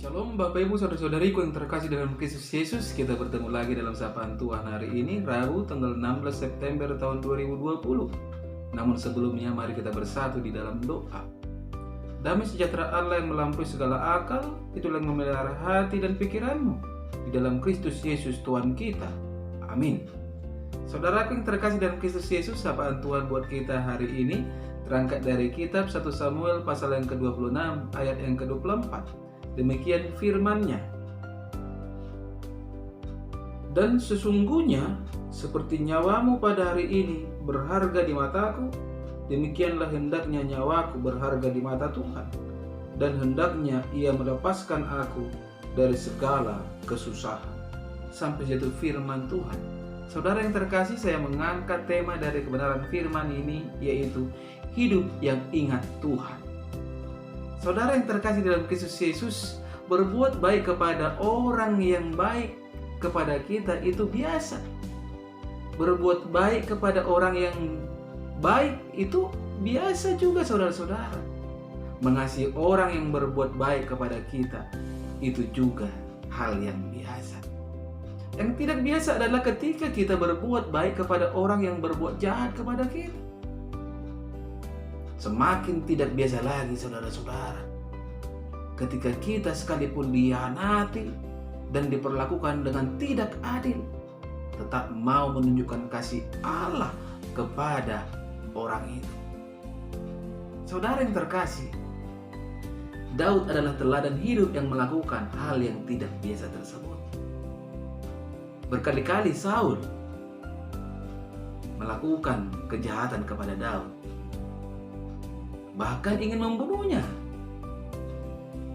Shalom Bapak Ibu Saudara-saudariku yang terkasih dalam Kristus Yesus. Kita bertemu lagi dalam sapaan Tuhan hari ini, Rabu tanggal 16 September tahun 2020. Namun sebelumnya mari kita bersatu di dalam doa. Damai sejahtera Allah yang melampaui segala akal, itulah yang memelihara hati dan pikiranmu di dalam Kristus Yesus Tuhan kita. Amin. Saudaraku yang terkasih dalam Kristus Yesus, sapaan Tuhan buat kita hari ini terangkat dari kitab 1 Samuel pasal yang ke-26 ayat yang ke-24. Demikian firman-Nya. Dan sesungguhnya seperti nyawamu pada hari ini berharga di mataku, demikianlah hendaknya nyawaku berharga di mata Tuhan, dan hendaknya Ia melepaskan aku dari segala kesusahan. Sampai jatuh firman Tuhan. Saudara yang terkasih, saya mengangkat tema dari kebenaran firman ini, yaitu hidup yang ingat Tuhan. Saudara yang terkasih dalam Kristus Yesus, berbuat baik kepada orang yang baik kepada kita itu biasa. Berbuat baik kepada orang yang baik itu biasa juga, saudara-saudara. Mengasihi orang yang berbuat baik kepada kita itu juga hal yang biasa. Yang tidak biasa adalah ketika kita berbuat baik kepada orang yang berbuat jahat kepada kita. Semakin tidak biasa lagi, saudara-saudara, ketika kita sekalipun dihianati dan diperlakukan dengan tidak adil, tetap mau menunjukkan kasih Allah kepada orang itu. Saudara yang terkasih, Daud adalah teladan hidup yang melakukan hal yang tidak biasa tersebut. Berkali-kali Saul melakukan kejahatan kepada Daud, bahkan ingin membunuhnya.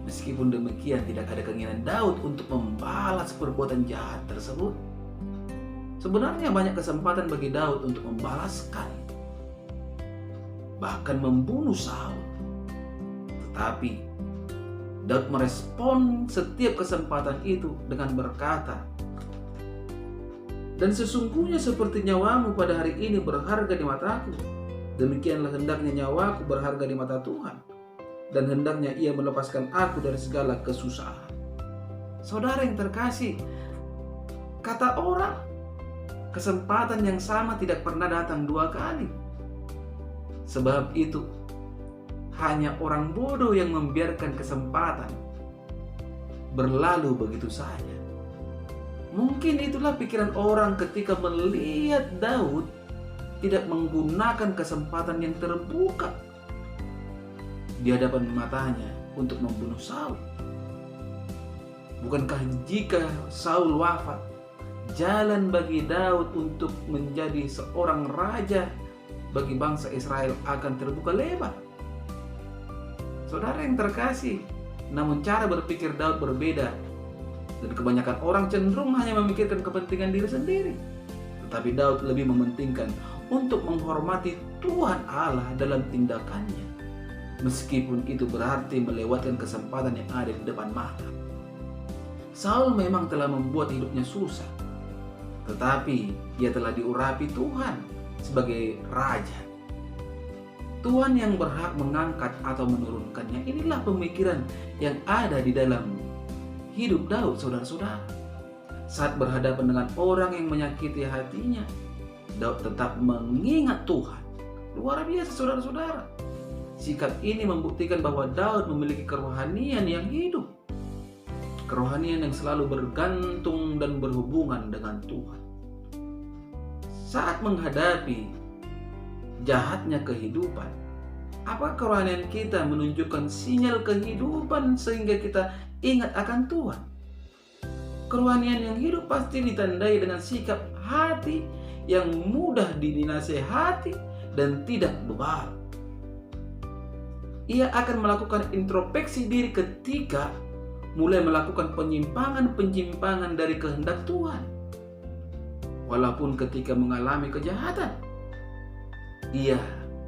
Meskipun demikian, tidak ada keinginan Daud untuk membalas perbuatan jahat tersebut. Sebenarnya banyak kesempatan bagi Daud untuk membalaskan, bahkan membunuh Saul. Tetapi Daud merespon setiap kesempatan itu dengan berkata, dan sesungguhnya seperti nyawamu pada hari ini berharga di mataku, demikianlah hendaknya nyawaku berharga di mata Tuhan, dan hendaknya Ia melepaskan aku dari segala kesusahan. Saudara yang terkasih, kata orang, kesempatan yang sama tidak pernah datang dua kali. Sebab itu, hanya orang bodoh yang membiarkan kesempatan berlalu begitu saja. Mungkin itulah pikiran orang ketika melihat Daud tidak menggunakan kesempatan yang terbuka di hadapan matanya untuk membunuh Saul. Bukankah jika Saul wafat, jalan bagi Daud untuk menjadi seorang raja bagi bangsa Israel akan terbuka lebar? Saudara yang terkasih, namun cara berpikir Daud berbeda, dan kebanyakan orang cenderung hanya memikirkan kepentingan diri sendiri. Tetapi Daud lebih mementingkan untuk menghormati Tuhan Allah dalam tindakannya, meskipun itu berarti melewatkan kesempatan yang ada di depan mata. Saul memang telah membuat hidupnya susah, tetapi ia telah diurapi Tuhan sebagai raja. Tuhan yang berhak mengangkat atau menurunkannya. Inilah pemikiran yang ada di dalam hidup Daud, saudara-saudara. Saat berhadapan dengan orang yang menyakiti hatinya, Daud tetap mengingat Tuhan. Luar biasa, saudara-saudara. Sikap ini membuktikan bahwa Daud memiliki kerohanian yang hidup. Kerohanian yang selalu bergantung dan berhubungan dengan Tuhan. Saat menghadapi jahatnya kehidupan, apa kerohanian kita menunjukkan sinyal kehidupan sehingga kita ingat akan Tuhan? Kerohanian yang hidup pasti ditandai dengan sikap hati yang mudah dinasehati dan tidak bebal. Ia akan melakukan introspeksi diri ketika mulai melakukan penyimpangan-penyimpangan dari kehendak Tuhan. Walaupun ketika mengalami kejahatan, ia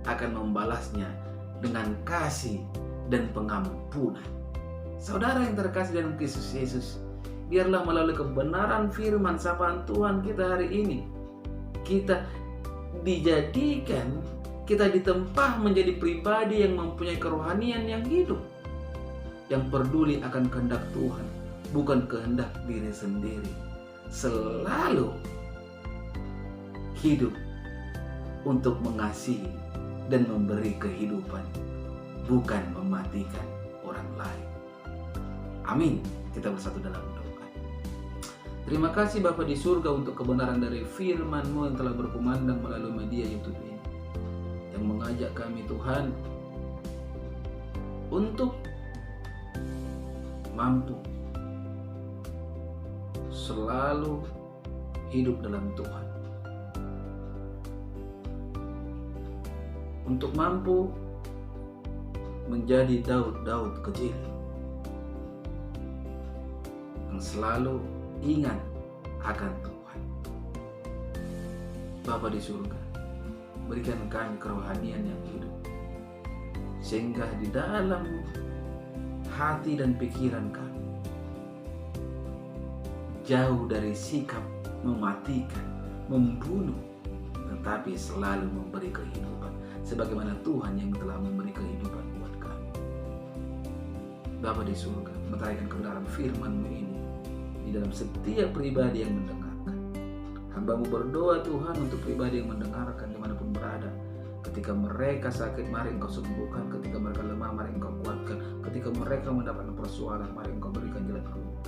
akan membalasnya dengan kasih dan pengampunan. Saudara yang terkasih dalam Kristus Yesus, biarlah melalui kebenaran firman sapaan Tuhan kita hari ini, kita ditempa menjadi pribadi yang mempunyai kerohanian yang hidup. yang peduli akan kehendak Tuhan, bukan kehendak diri sendiri. Selalu hidup untuk mengasihi dan memberi kehidupan, bukan mematikan orang lain. Amin. Kita bersatu dalam doa. Terima kasih Bapa di surga untuk kebenaran dari firman-Mu yang telah berkumandang melalui media YouTube ini, yang mengajak kami Tuhan untuk mampu selalu hidup dalam Tuhan, untuk mampu menjadi Daud-Daud kecil yang selalu ingat akan Tuhan. Bapa di surga, berikan kami kerohanian yang hidup, sehingga di dalam hati dan pikiran kami jauh dari sikap mematikan, membunuh, tetapi selalu memberi kehidupan, sebagaimana Tuhan yang telah memberi kehidupan buat kami. Bapa di surga, meteraikan kebenaran firman-Mu ini di dalam setiap pribadi yang mendengarkan. Hamba-Mu berdoa Tuhan untuk pribadi yang mendengarkan dimanapun berada. Ketika mereka sakit, mari Engkau sembuhkan. Ketika mereka lemah, mari Engkau kuatkan. Ketika mereka mendapatkan persoalan, mari Engkau berikan jalan keluar.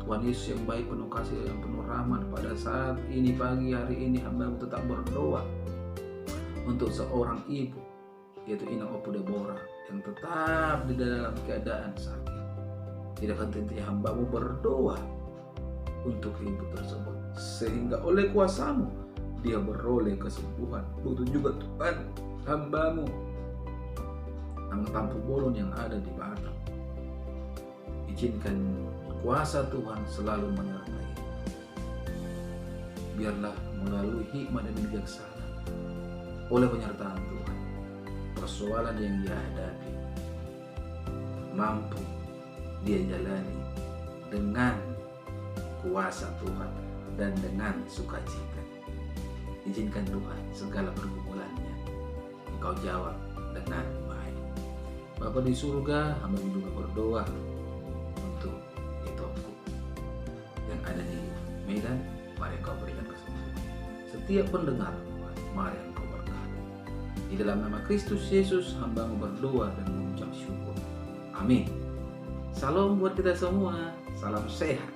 Tuhan Yesus yang baik, penuh kasih, yang penuh rahmat, pada saat ini, pagi hari ini, hamba-Mu tetap berdoa untuk seorang ibu, yaitu Ina Opu Deborah, yang tetap di dalam keadaan sakit. Tidak henti-hentinya hamba-Mu berdoa untuk ibu tersebut, sehingga oleh kuasa-Mu dia beroleh kesembuhan. Begitu juga Tuhan, hamba-Mu yang tampu bolon yang ada di badan, izinkan kuasa Tuhan selalu menyertai. Biarlah melalui hikmat dan bijaksana, oleh penyertaan Tuhan, persoalan yang dia hadapi mampu dia jalani dengan kuasa Tuhan dan dengan sukacita. Izinkan Tuhan segala pergumulannya Engkau jawab dengan baik. Bapa di surga, hamba juga berdoa untuk Itoku yang ada di Medan, mari Engkau berikan kesembuhan. Setiap pendengar Tuhan, mari Engkau berkati. Di dalam nama Kristus Yesus, hamba-Mu berdoa dan mengucap syukur. Amin. Salam buat kita semua. Salam sehat.